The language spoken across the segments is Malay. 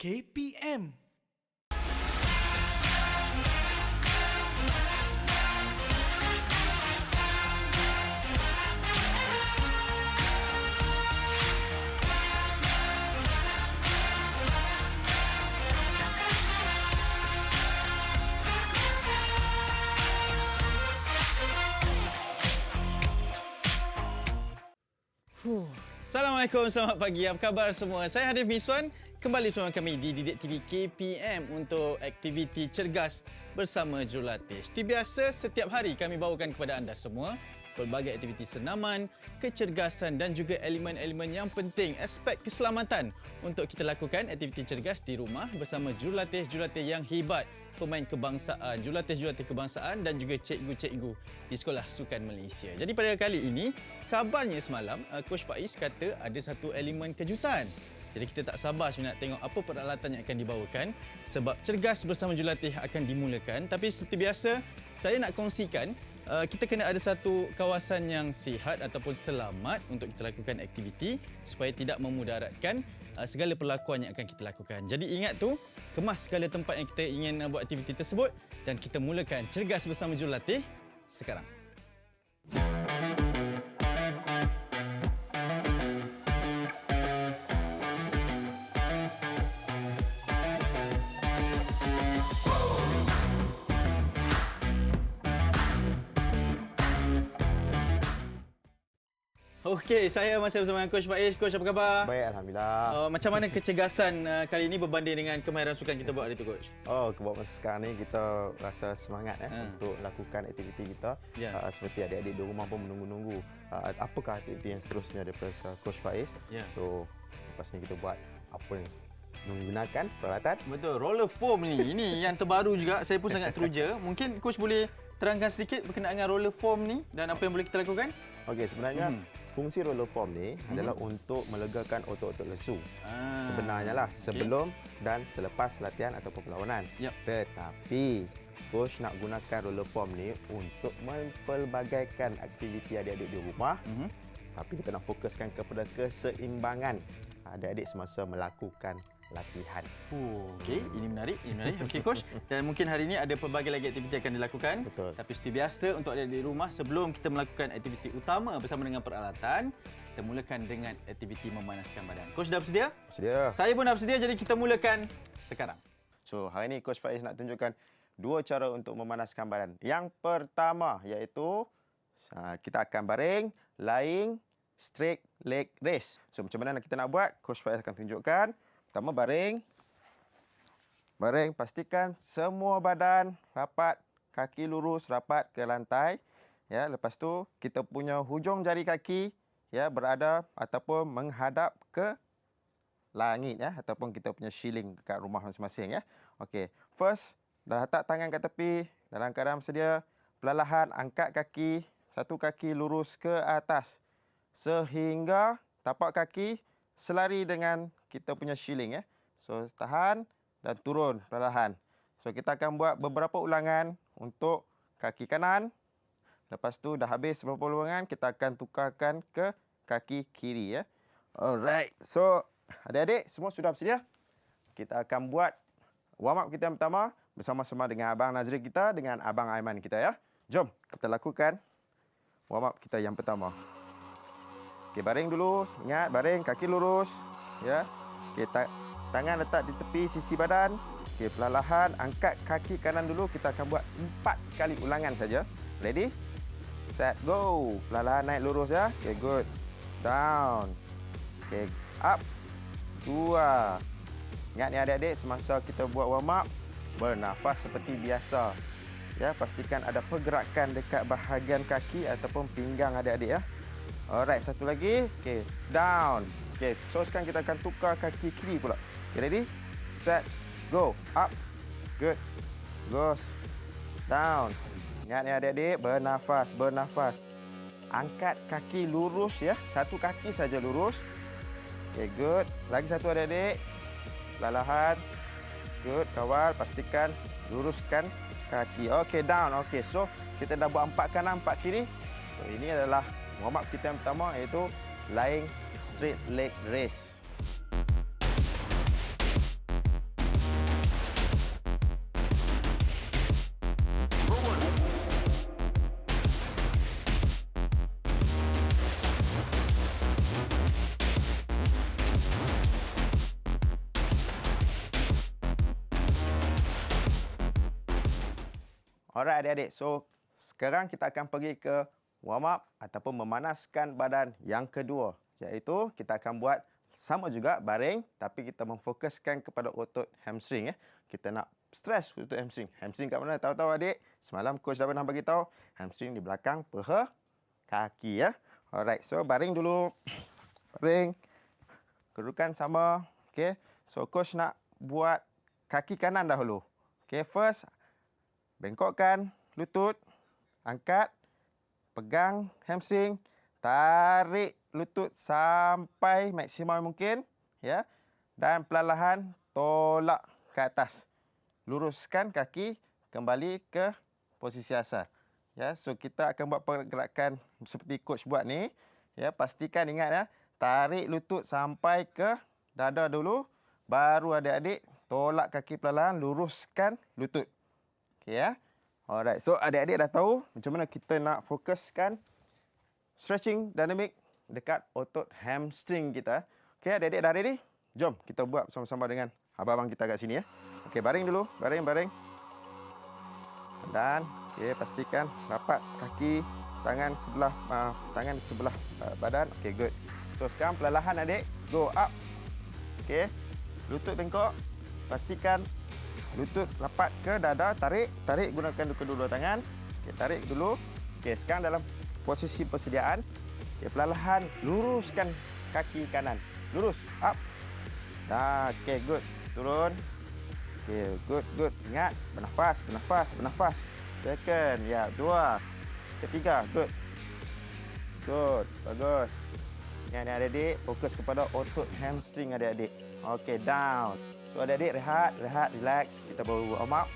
KPM. Assalamualaikum, selamat pagi. Apa khabar semua? Saya Harif Miswan, kembali bersama kami di Didik TV KPM untuk aktiviti cergas bersama jurulatih. Seperti biasa, setiap hari kami bawakan kepada anda semua pelbagai aktiviti senaman, kecergasan dan juga elemen-elemen yang penting, aspek keselamatan untuk kita lakukan aktiviti cergas di rumah bersama jurulatih-jurulatih yang hebat, pemain kebangsaan, jurulatih-jurulatih kebangsaan dan juga cikgu-cikgu di Sekolah Sukan Malaysia. Jadi pada kali ini, kabarnya semalam Coach Faiz kata ada satu elemen kejutan. Jadi kita tak sabar sebenarnya nak tengok apa peralatan yang akan dibawakan sebab cergas bersama jurulatih akan dimulakan. Tapi seperti biasa, saya nak kongsikan kita kena ada satu kawasan yang sihat ataupun selamat untuk kita lakukan aktiviti supaya tidak memudaratkan segala perlakuan yang akan kita lakukan. Jadi ingat tu, kemas segala tempat yang kita ingin buat aktiviti tersebut dan kita mulakan cergas bersama jurulatih sekarang. Okey, saya masih bersama Coach Faiz. Coach, apa khabar? Baik, Alhamdulillah. Macam mana kecergasan kali ini berbanding dengan kemahiran sukan kita buat hari tu, Coach? Buat masa sekarang ni kita rasa semangat untuk lakukan aktiviti kita. Seperti adik-adik di rumah pun menunggu-nunggu apakah aktiviti yang seterusnya daripada Coach Faiz. So, lepas ni kita buat apa yang menggunakan peralatan. Betul, roller foam ni. Ini yang terbaru juga. Saya pun sangat teruja. Mungkin Coach boleh terangkan sedikit berkenaan dengan roller foam ni dan apa yang boleh kita lakukan? Okey, sebenarnya fungsi roller foam ni adalah untuk melegakan otot-otot lesu. Sebenarnya lah sebelum dan selepas latihan ataupun perlawanan. Tetapi coach nak gunakan roller foam ni untuk mempelbagaikan aktiviti adik-adik di rumah. Tapi kita nak fokuskan kepada keseimbangan adik-adik semasa melakukan latihan. Okey, ini menarik, Okey, Coach. Dan mungkin hari ini ada pelbagai lagi aktiviti yang akan dilakukan. Betul. Tapi seperti biasa untuk adik-adik di rumah, sebelum kita melakukan aktiviti utama bersama dengan peralatan, kita mulakan dengan aktiviti memanaskan badan. Coach dah bersedia? Bersedia. Saya pun dah bersedia, jadi kita mulakan sekarang. So, hari ini Coach Faiz nak tunjukkan dua cara untuk memanaskan badan. Yang pertama iaitu kita akan baring, lying, straight leg raise. So, macam mana kita nak buat? Coach Faiz akan tunjukkan. Pertama baring. Baring, pastikan semua badan rapat, kaki lurus rapat ke lantai. Ya, lepas tu kita punya hujung jari kaki berada ataupun menghadap ke langit ataupun kita punya ceiling dekat rumah masing-masing Okey. First, dah letak tangan kat tepi dalam keadaan bersedia, perlahan angkat kaki, satu kaki lurus ke atas sehingga tapak kaki selari dengan kita punya ceiling So tahan dan turun perlahan. So kita akan buat beberapa ulangan untuk kaki kanan. Lepas tu dah habis beberapa ulangan, kita akan tukarkan ke kaki kiri Alright. So adik-adik semua sudah bersedia? Kita akan buat warm up kita yang pertama bersama-sama dengan Abang Nazri kita dengan Abang Aiman kita Jom kita lakukan warm up kita yang pertama. Okey, baring dulu. Ingat, baring, kaki lurus. Okey, tangan letak di tepi sisi badan. Okey, perlahan angkat kaki kanan dulu. Kita akan buat 4 kali ulangan saja. Ready? Set, go. Perlahan naik lurus Okey, good. Down. Okey, up. 2. Ingat ni adik-adik, semasa kita buat warm up, bernafas seperti biasa. Pastikan ada pergerakan dekat bahagian kaki ataupun pinggang adik-adik Alright, satu lagi. Okey, down. Okey, so sekarang kita akan tukar kaki kiri pula. Okey, ready? Set, go. Up. Good. Goes. Down. Ingat ni adik-adik, bernafas. Angkat kaki lurus Satu kaki saja lurus. Okey, good. Lagi satu adik-adik. Perlahan. Good, kawal. Pastikan luruskan kaki. Okey, down. Okey, so kita dah buat 4 kanan, 4 kiri. So ini adalah warm up kita yang pertama iaitu lying straight leg raise. Alright adik-adik. So, sekarang kita akan pergi ke warm up ataupun memanaskan badan yang kedua. Iaitu kita akan buat sama juga baring tapi kita memfokuskan kepada otot hamstring ya. Kita nak stress otot hamstring. Hamstring kat mana? Tahu-tahu adik? Semalam coach dah pernah bagi tahu. Hamstring di belakang paha kaki ya. Alright. So baring dulu. Baring. Kedudukan sama. Okey. So coach nak buat kaki kanan dahulu. Okey, first bengkokkan lutut, angkat, pegang hamstring, tarik lutut sampai maksimal mungkin ya, dan perlahan tolak ke atas. Luruskan kaki kembali ke posisi asal. Ya, so kita akan buat pergerakan seperti coach buat ni. Ya, pastikan ingat ya, tarik lutut sampai ke dada dulu, baru adik-adik tolak kaki perlahan, luruskan lutut. Okey ya. Alright, so adik-adik dah tahu macam mana kita nak fokuskan stretching dynamic dekat otot hamstring kita. Okey, adik-adik dah ready? Jom kita buat bersama-sama dengan abang-abang kita kat sini ya. Okey, baring dulu. Baring. Dan okey, pastikan rapat kaki, tangan sebelah badan. Okey, good. So sekarang perlahan adik, go up. Okey. Lutut bengkok. Pastikan lutut rapat ke dada, tarik gunakan kedua-dua tangan. Okey, tarik dulu. Okey, sekarang dalam posisi persediaan. Okey, perlahan luruskan kaki kanan. Lurus, up. Dah, okey, good. Turun. Okey, good. Ingat, bernafas. Second, ya, 2. Ketiga, good. Good, bagus. Ingat ni adik-adik, fokus kepada otot hamstring adik-adik. Okey, down. So adik-adik rehat, relax. Kita baru warm up.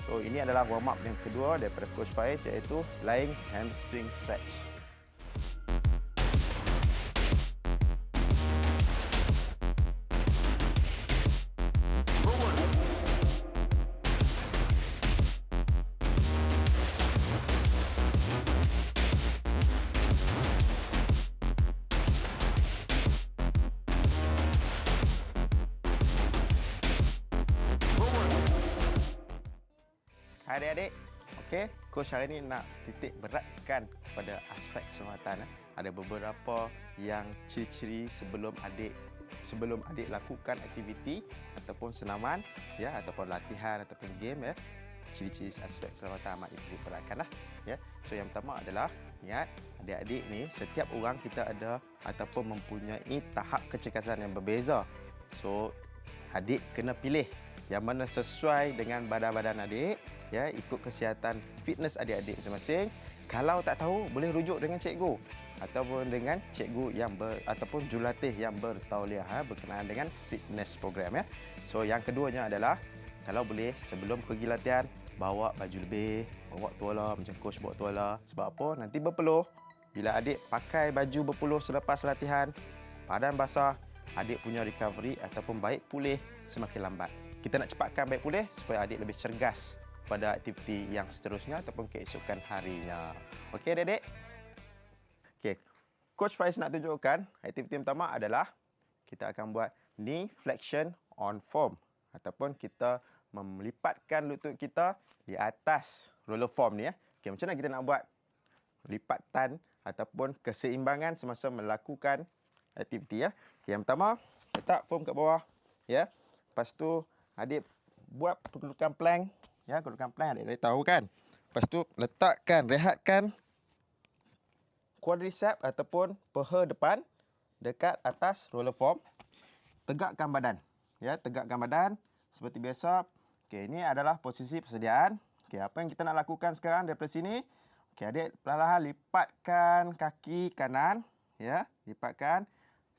So ini adalah warm up yang kedua daripada Coach Faiz, iaitu lying hamstring stretch. Adik-adik, okey, coach hari ini nak titik beratkan kepada aspek keselamatan. Ada beberapa yang ciri-ciri sebelum adik lakukan aktiviti ataupun senaman ya, ataupun latihan ataupun game ya. Ciri-ciri aspek keselamatan amat titik beratkanlah ya. So yang pertama adalah ingat adik-adik ni setiap orang kita ada ataupun mempunyai tahap kecergasan yang berbeza. So adik kena pilih yang mana sesuai dengan badan-badan adik ya, ikut kesihatan fitness adik-adik masing-masing. Kalau tak tahu boleh rujuk dengan cikgu ataupun dengan cikgu yang ataupun jurulatih yang bertauliah berkenaan dengan fitness program ya. So yang keduanya adalah kalau boleh sebelum pergi latihan bawa baju lebih, bawa tuala macam coach bawa tuala. Sebab apa? Nanti berpeluh. Bila adik pakai baju berpeluh selepas latihan, badan basah, adik punya recovery ataupun baik pulih semakin lambat. Kita nak cepatkan baik pulih supaya adik lebih cergas pada aktiviti yang seterusnya ataupun keesokan harinya. Okey adik-adik? Okey. Coach Faiz nak tunjukkan aktiviti yang pertama adalah kita akan buat knee flexion on foam ataupun kita melipatkan lutut kita di atas roller foam ni ya. Okey, macam mana kita nak buat lipatan ataupun keseimbangan semasa melakukan aktiviti ya. Okey, yang pertama letak foam kat bawah ya. Lepas tu adik buat kedudukan plank. Ya, kedudukan plank adik tahu kan. Lepas tu letakkan, rehatkan quadricep ataupun paha depan dekat atas roller foam. Tegakkan badan. Ya, tegakkan badan seperti biasa. Okey, ini adalah posisi persediaan. Okey, apa yang kita nak lakukan sekarang daripada sini? Okey, adik perlahan lipatkan kaki kanan, ya, lipatkan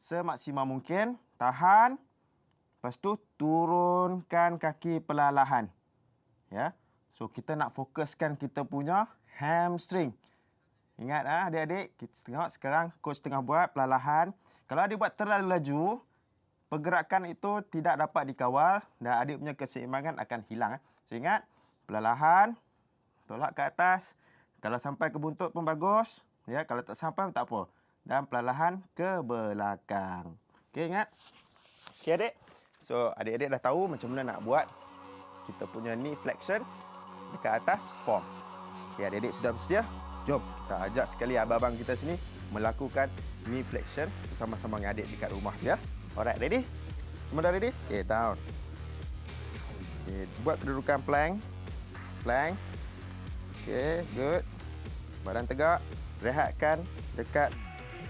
semaksimal mungkin. Tahan. Lepas tu turunkan kaki perlahan. Ya. So kita nak fokuskan kita punya hamstring. Ingat adik-adik, kita tengok sekarang coach tengah buat perlahan. Kalau adik buat terlalu laju, pergerakan itu tidak dapat dikawal dan adik punya keseimbangan akan hilang. So ingat, perlahan tolak ke atas. Kalau sampai ke buntut pun bagus, ya, kalau tak sampai pun tak apa. Dan perlahan ke belakang. Okey, ingat. Okey adik. So adik-adik dah tahu macam mana nak buat kita punya knee flexion dekat atas foam. Okey, adik-adik sudah bersedia? Jom kita ajak sekali abang-abang kita sini melakukan knee flexion bersama-sama dengan adik dekat rumah ya. Alright, ready? Semua dah ready? Okey, down. Okey, buat kedudukan plank. Plank. Okey, good. Badan tegak. Rehatkan dekat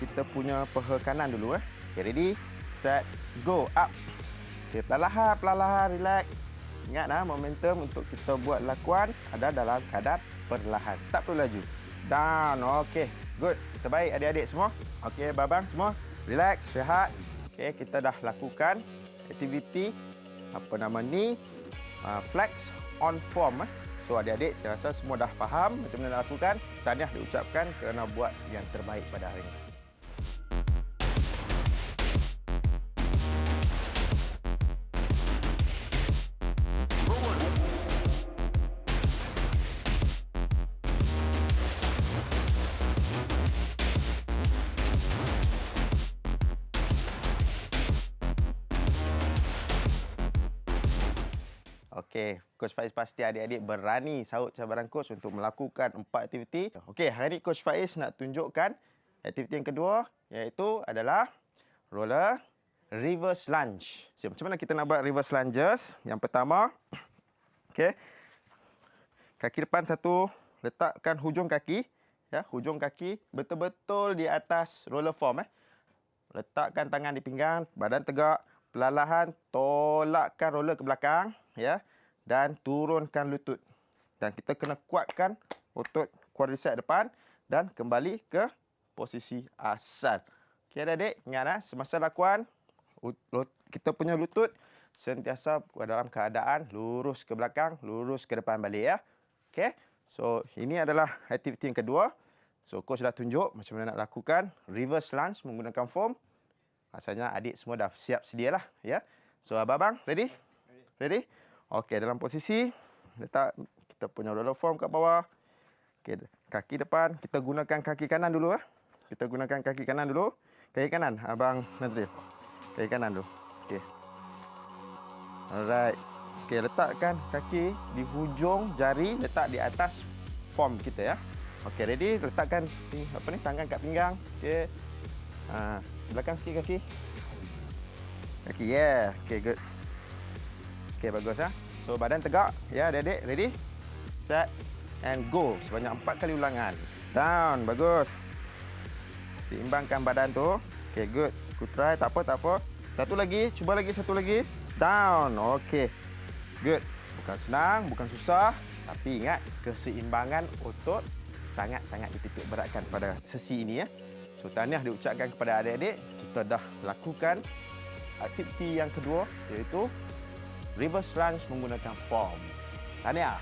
kita punya paha kanan dulu. Okey, ready? Set, go. Up. Okey, perlahan-perlahan, relax. Ingat momentum untuk kita buat lakuan ada dalam keadaan perlahan. Tak perlu laju. Down. Okey, good. Terbaik adik-adik semua. Okey, babang semua. Relax, rehat. Okey, kita dah lakukan aktiviti ni flex on form. So adik-adik saya rasa semua dah faham macam mana nak lakukan. Tahniah diucapkan kerana buat yang terbaik pada hari ini. Okey, Coach Faiz pasti adik-adik berani sahut cabaran Coach untuk melakukan 4 aktiviti. Okey, hari ini Coach Faiz nak tunjukkan aktiviti yang kedua iaitu adalah roller reverse lunge. So, macam mana kita nak buat reverse lunges? Yang pertama, okey. Kaki depan satu, letakkan hujung kaki, ya, hujung kaki betul-betul di atas roller form. Letakkan tangan di pinggang, badan tegak, perlahan tolakkan roller ke belakang, ya, dan turunkan lutut. Dan kita kena kuatkan otot quadricep depan dan kembali ke posisi asal. Okey adik-adik, ingat semasa lakuan kita punya lutut sentiasa dalam keadaan lurus ke belakang, lurus ke depan balik ya. Okey. So ini adalah aktiviti yang kedua. So coach dah tunjuk macam mana nak lakukan reverse lunge menggunakan foam. Rasanya adik semua dah siap sedialah ya. So abang-abang ready? Ready? Okey, dalam posisi letak kita punya roller foam kat bawah. Okey, kaki depan, kita gunakan kaki kanan dulu . Kita gunakan kaki kanan dulu. Kaki kanan abang Nazril. Kaki kanan dulu. Okey. Alright. Okey, letakkan kaki di hujung jari, letak di atas foam kita ya. Okey, ready? Letakkan tangan kat pinggang. Okey. Belakang sikit kaki. Kaki, yeah. Okey, good. Okey, bagus ya. So, badan tegak. Ya, adik-adik. Ready? Set. And go. Sebanyak 4 kali ulangan. Down. Bagus. Seimbangkan badan tu. Okey, good. Aku try. Tak apa. Satu lagi. Cuba lagi. Satu lagi. Down. Okey. Good. Bukan senang. Bukan susah. Tapi ingat, keseimbangan otot sangat-sangat dititik beratkan pada sesi ini ya. So, tahniah diucapkan kepada adik-adik. Kita dah lakukan aktiviti yang kedua iaitu reverse lunge menggunakan foam. Tahniah.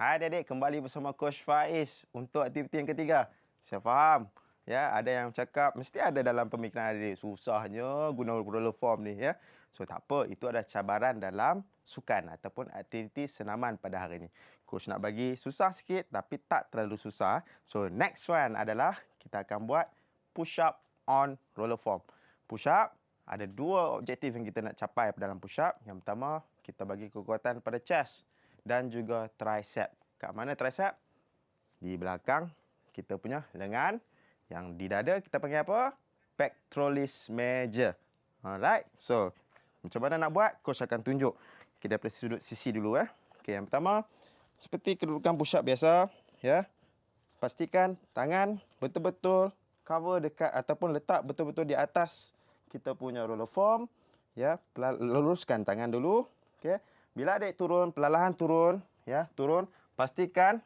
Hai adik-adik, kembali bersama Coach Faiz untuk aktiviti yang ketiga. Saya faham, ya, ada yang cakap mesti ada dalam pemikiran adik susahnya guna roller form ni ya. So tak apa, itu ada cabaran dalam sukan ataupun aktiviti senaman pada hari ini. Coach nak bagi susah sikit tapi tak terlalu susah. So next one adalah kita akan buat push up on roller form. Push up ada 2 objektif yang kita nak capai dalam push up. Yang pertama, kita bagi kekuatan pada chest dan juga tricep. Kat mana tricep? Di belakang kita punya lengan. Yang di dada kita panggil apa? Pectoralis major. Alright. So, macam mana nak buat? Coach akan tunjuk. Kita dari sudut sisi dulu . Okey, yang pertama, seperti kedudukan push up biasa, ya. Pastikan tangan betul-betul cover dekat ataupun letak betul-betul di atas kita punya roller form, ya. Luruskan tangan dulu, okey. Bila adik turun, perlahan turun, ya, turun. Pastikan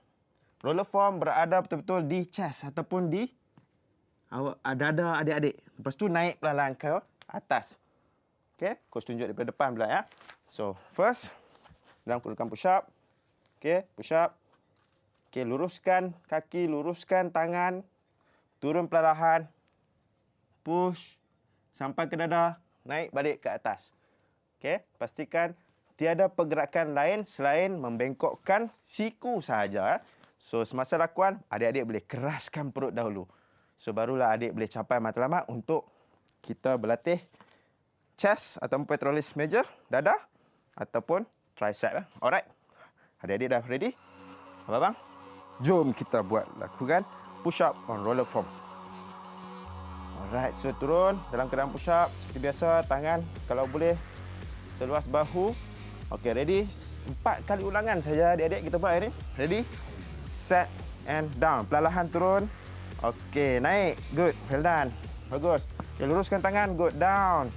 roller form berada betul-betul di chest ataupun di dada adik-adik. Lepas tu naik perlahan ke atas. Okey, coach tunjuk daripada depan pula ya. So, first dalam kedudukan push up. Okey, push up. Okey, luruskan kaki, luruskan tangan. Turun perlahan. Push sampai ke dada, naik balik ke atas. Okey, pastikan tiada pergerakan lain selain membengkokkan siku sahaja. So, semasa lakuan, adik-adik boleh keraskan perut dahulu. So, barulah adik boleh capai matlamat untuk kita berlatih chest ataupun pectoralis major, dada ataupun tricep. Alright. Adik-adik dah ready? Abang-abang? Jom kita lakukan push up on roller form. Alright, so turun dalam keadaan push up seperti biasa, tangan kalau boleh seluas bahu. Okey, ready? 4 kali ulangan saja adik-adik kita buat hari ni. Ready? Set and down. Perlahan turun. Okey, naik. Good. Well done. Bagus. Okay, luruskan tangan. Good. Down.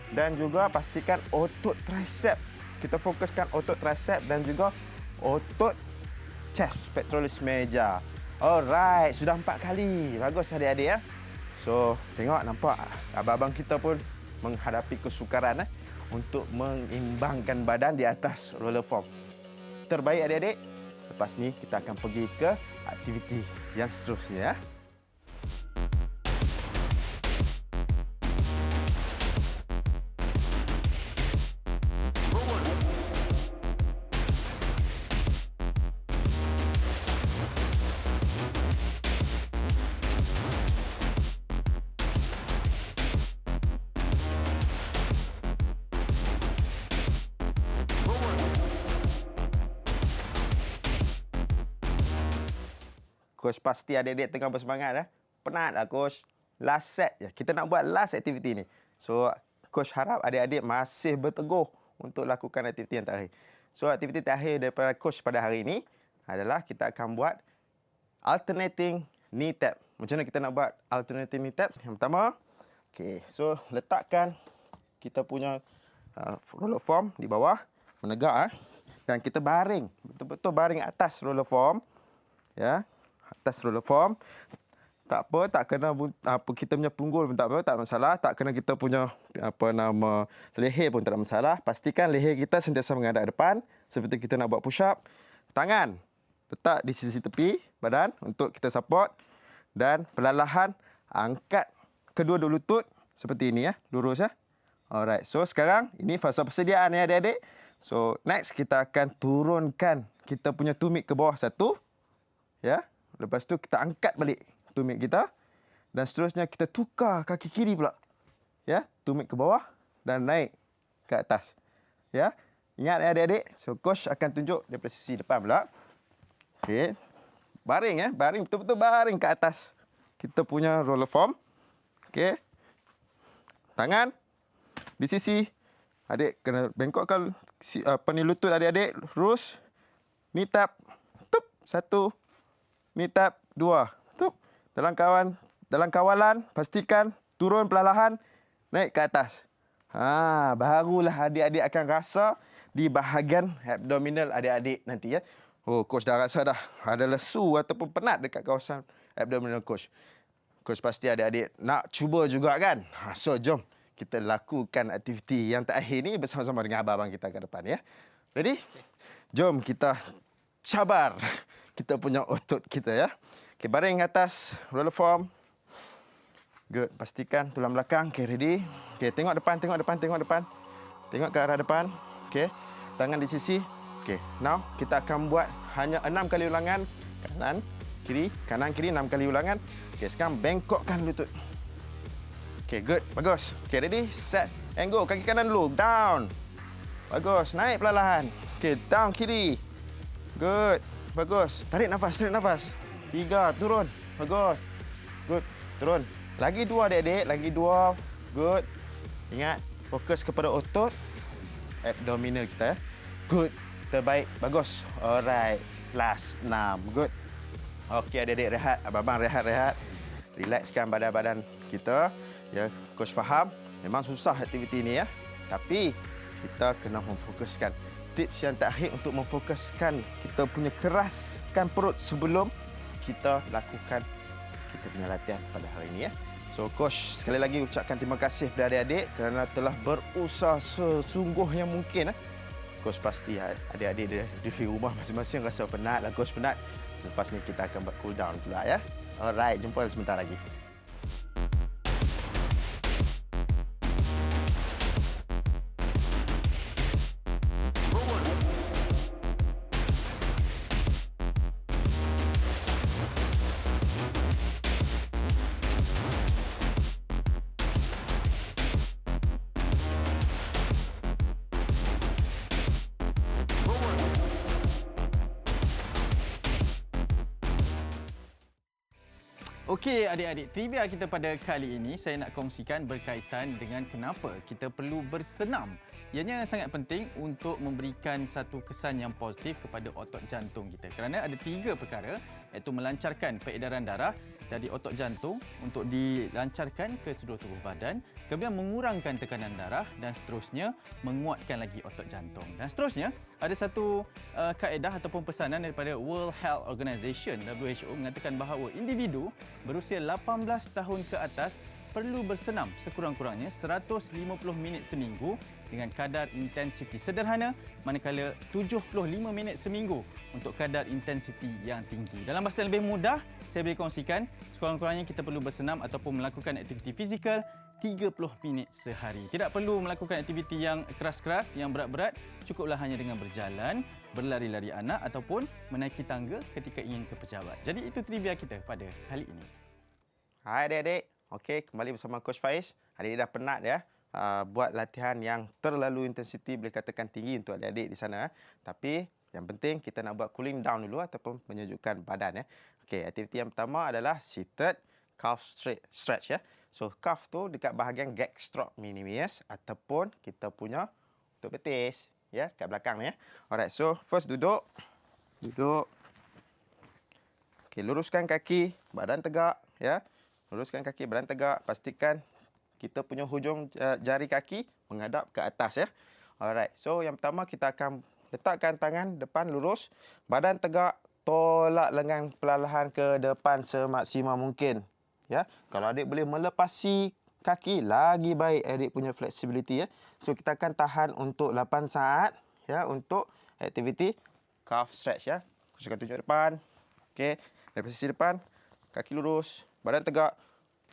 Dan juga pastikan otot tricep. Kita fokuskan otot tricep dan juga otot chest, pectoralis major. Alright, sudah 4 kali. Bagus adik-adik ya. So, tengok nampak abang-abang kita pun menghadapi kesukaran untuk mengimbangkan badan di atas roller form. Terbaik adik-adik. Lepas ni kita akan pergi ke aktiviti yang seterusnya. Coach pasti adik-adik tengah bersemangat. Penat lah Coach. Last set je. Kita nak buat last aktiviti ni. So, Coach harap adik-adik masih berteguh untuk lakukan aktiviti yang terakhir. So, aktiviti terakhir daripada Coach pada hari ini adalah kita akan buat alternating knee tap. Macam mana kita nak buat alternating knee tap? Yang pertama, okay, so letakkan kita punya roller form di bawah, menegak. Dan kita baring. Betul-betul baring atas roller form. Ya. Atas roller form. Tak apa, tak kena kita punya punggul pun tak apa, tak masalah. Tak kena kita punya leher pun tak ada masalah. Pastikan leher kita sentiasa menghadap depan seperti kita nak buat push up. Tangan letak di sisi tepi badan untuk kita support dan perlahan angkat kedua-dua lutut seperti ini ya, lurus ya. Alright. So sekarang ini fasa persediaan ya adik-adik. So next kita akan turunkan kita punya tumit ke bawah satu. Ya. Lepas tu kita angkat balik tumit kita dan seterusnya kita tukar kaki kiri pula. Ya, tumit ke bawah dan naik ke atas. Ya. Ingat ya adik-adik. So coach akan tunjuk daripada sisi depan pula. Okey. Baring ya, baring betul-betul baring ke atas kita punya roller form. Okey. Tangan di sisi. Adik kena bengkokkan lutut adik-adik lurus. Knee tap. Tup, satu. Knee tap, dua. Tup. Dalam kawalan, pastikan turun perlahan, naik ke atas. Barulah adik-adik akan rasa di bahagian abdominal adik-adik nanti ya. Oh, coach dah rasa dah ada lesu ataupun penat dekat kawasan abdominal coach. Coach pasti adik-adik nak cuba juga kan? So, jom kita lakukan aktiviti yang terakhir ni bersama-sama dengan abang-abang kita ke depan ya. Ready? Okay. Jom kita cabar kita punya otot kita ya. Okay, baring atas roller form. Good. Pastikan tulang belakang. Okay, ready? Okay, tengok depan, tengok depan, tengok depan. Tengok ke arah depan. Okay. Tangan di sisi. Okay, now kita akan buat hanya 6 kali ulangan. Kanan, kiri 6 kali ulangan. Okay, sekarang bengkokkan lutut. Okay, good. Bagus. Okay, ready? Set and go. Kaki kanan dulu. Down. Bagus. Naik perlahan. Okay, down kiri. Good. Bagus. Tarik nafas, tarik nafas. 3, turun. Bagus. Good. Turun. Lagi 2 adik-adik. Lagi 2. Good. Ingat, fokus kepada otot abdominal kita. Good. Terbaik. Bagus. Alright. Last 6. Good. Okey adik-adik rehat. Abang-abang rehat-rehat. Relaxkan badan-badan kita. Ya, coach faham. Memang susah aktiviti ini ya. Tapi kita kena memfokuskan. Tips yang terakhir untuk memfokuskan kita punya keraskan perut sebelum kita lakukan kita punya latihan pada hari ini ya. So coach sekali lagi ucapkan terima kasih kepada adik-adik kerana telah berusaha sesungguh yang mungkin Coach pasti adik-adik di rumah masing-masing rasa penat lah. Coach penat. Selepas ni kita akan buat cool down pula ya. Alright, jumpa sebentar lagi. Okey adik-adik, trivia kita pada kali ini saya nak kongsikan berkaitan dengan kenapa kita perlu bersenam. Ianya sangat penting untuk memberikan satu kesan yang positif kepada otot jantung kita. Kerana ada 3 perkara, iaitu melancarkan peredaran darah dari otot jantung untuk dilancarkan ke seluruh tubuh badan, kemudian mengurangkan tekanan darah dan seterusnya menguatkan lagi otot jantung. Dan seterusnya ada satu kaedah ataupun pesanan daripada World Health Organization WHO mengatakan bahawa individu berusia 18 tahun ke atas perlu bersenam sekurang-kurangnya 150 minit seminggu dengan kadar intensiti sederhana, manakala 75 minit seminggu untuk kadar intensiti yang tinggi. Dalam bahasa yang lebih mudah, saya boleh kongsikan sekurang-kurangnya kita perlu bersenam ataupun melakukan aktiviti fizikal 30 minit sehari. Tidak perlu melakukan aktiviti yang keras-keras, yang berat-berat, cukuplah hanya dengan berjalan, berlari-lari anak ataupun menaiki tangga ketika ingin ke pejabat. Jadi itu trivia kita pada kali ini. Hai adik-adik. Okey, kembali bersama Coach Faiz. Adik-adik dah penat ya buat latihan yang terlalu intensiti, boleh katakan tinggi untuk adik-adik di sana. Tapi yang penting kita nak buat cooling down dulu ataupun menyejukkan badan ya. Okey, aktiviti yang pertama adalah seated calf stretch ya. So calf tu dekat bahagian gastrocnemius ataupun kita punya otot betis ya, kat belakang ni ya. Alright, so first duduk. Okey, luruskan kaki, badan tegak ya. Luruskan kaki, badan tegak. Pastikan kita punya hujung jari kaki menghadap ke atas ya. Alright. So yang pertama kita akan letakkan tangan depan lurus, badan tegak, tolak lengan perlahan ke depan semaksimal mungkin. Ya. Kalau adik boleh melepasi kaki, lagi baik adik punya flexibility ya. So kita akan tahan untuk 8 saat ya untuk aktiviti calf stretch ya. Kucingkan tunjuk depan. Okey, dari posisi depan, kaki lurus, badan tegak,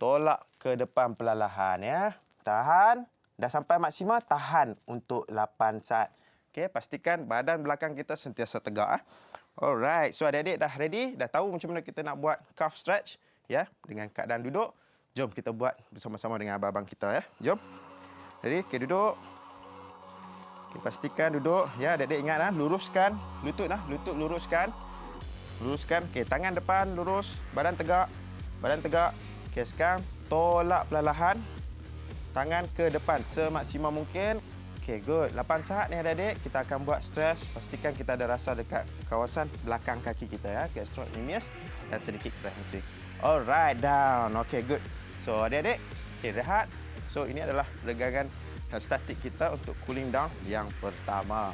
tolak ke depan perlahan ya. Tahan, dah sampai maksimal, tahan untuk 8 saat. Okey, pastikan badan belakang kita sentiasa tegak. Alright, so adik-adik dah ready, dah tahu macam mana kita nak buat calf stretch ya, dengan keadaan duduk. Jom kita buat bersama-sama dengan abang-abang kita ya. Jom. Ready? Okey, duduk. Okey, pastikan duduk ya. Adik-adik ingat luruskan lutut lutut luruskan. Luruskan. Okey, tangan depan lurus, badan tegak. Badan tegak. Okey, sekarang tolak perlahan. Tangan ke depan semaksimal mungkin. Okey, good. 8 saat ni adik-adik kita akan buat stretch. Pastikan kita ada rasa dekat kawasan belakang kaki kita ya, gastrocnemius dan sedikit hamstring. Alright, down. Okey, good. So adik-adik, okey, rehat. So ini adalah regangan statik kita untuk cooling down yang pertama.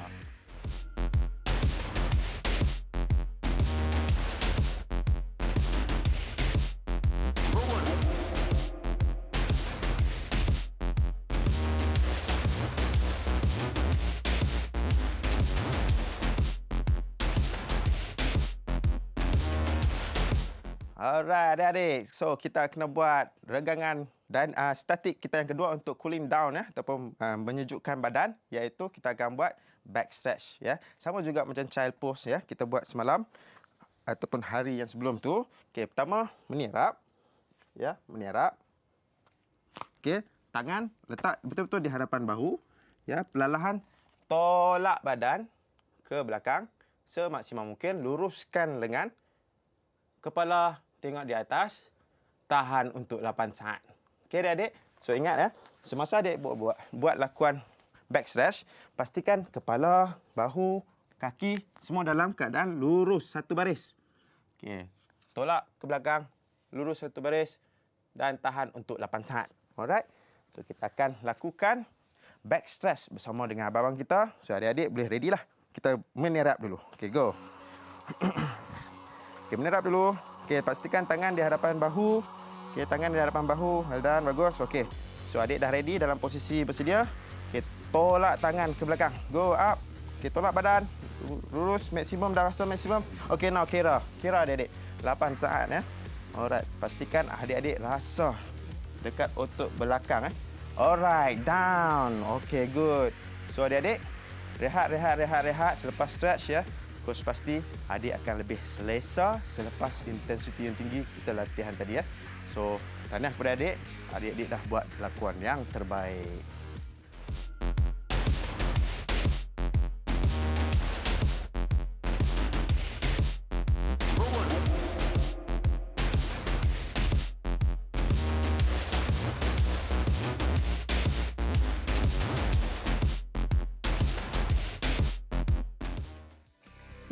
Alright, adik-adik. So, kita kena buat regangan dan statik kita yang kedua untuk cooling down ya, ataupun menyejukkan badan, iaitu kita akan buat back stretch ya. Sama juga macam child pose ya, kita buat semalam ataupun hari yang sebelum tu. Okey, pertama menirap ya, menirap. Okey, tangan letak betul-betul di hadapan bahu ya, perlahan tolak badan ke belakang semaksimal mungkin, luruskan lengan, kepala tengok di atas, tahan untuk 8 saat. Okey adik-adik. So ingat ya, semasa adik buat lakuan back stretch, pastikan kepala, bahu, kaki semua dalam keadaan lurus satu baris. Okey. Tolak ke belakang, lurus satu baris dan tahan untuk 8 saat. Alright. So kita akan lakukan back stretch bersama dengan abang kita. So adik-adik boleh ready lah. Kita menirap dulu. Okey, go. Okey, menirap dulu. Okey, pastikan tangan di hadapan bahu. Okey, tangan di hadapan bahu. Well done, bagus. Okey. So, adik dah ready dalam posisi bersedia. Okey, tolak tangan ke belakang. Go up. Okey, tolak badan. Lurus maksimum, dah rasa maksimum. Okey, now kira. Kira adik-adik. 8 saat ya. Alright, pastikan adik-adik rasa dekat otot belakang. Alright, down. Okey, good. So adik-adik, rehat. Selepas stretch ya. Coach pasti adik akan lebih selesa selepas intensiti yang tinggi kita latihan tadi ya. So, tahniah kepada adik. Adik-adik dah buat lakuan yang terbaik.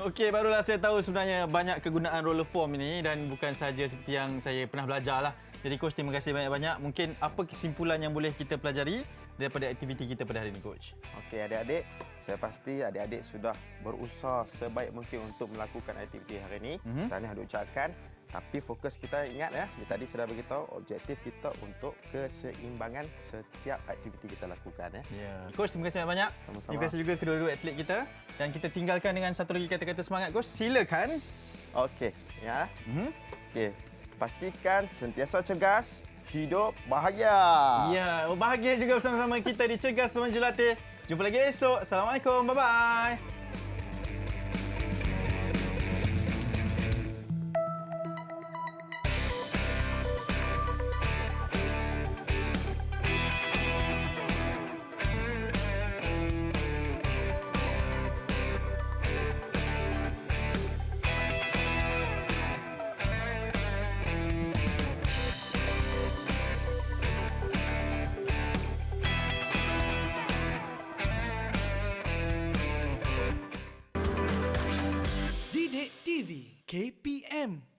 Okey, barulah saya tahu sebenarnya banyak kegunaan roller foam ini dan bukan sahaja seperti yang saya pernah belajar lah. Jadi coach, terima kasih banyak-banyak. Mungkin apa kesimpulan yang boleh kita pelajari daripada aktiviti kita pada hari ini, coach? Okey, adik-adik, saya pasti adik-adik sudah berusaha sebaik mungkin untuk melakukan aktiviti hari ini. Tahniah diucapkan. Tapi fokus kita ingat ya, dia tadi sudah beritahu objektif kita untuk keseimbangan setiap aktiviti kita lakukan ya. Ya. Coach, terima kasih banyak-banyak. Sama-sama. Terima kasih juga kedua-dua atlet kita. Dan kita tinggalkan dengan satu lagi kata-kata semangat, coach. Silakan. Okey, ya. Okey, pastikan sentiasa cergas, hidup bahagia. Ya, bahagia juga bersama-sama kita di Cergas Bersama Jurulatih. Jumpa lagi esok. Assalamualaikum. Bye-bye. Didik TV KPM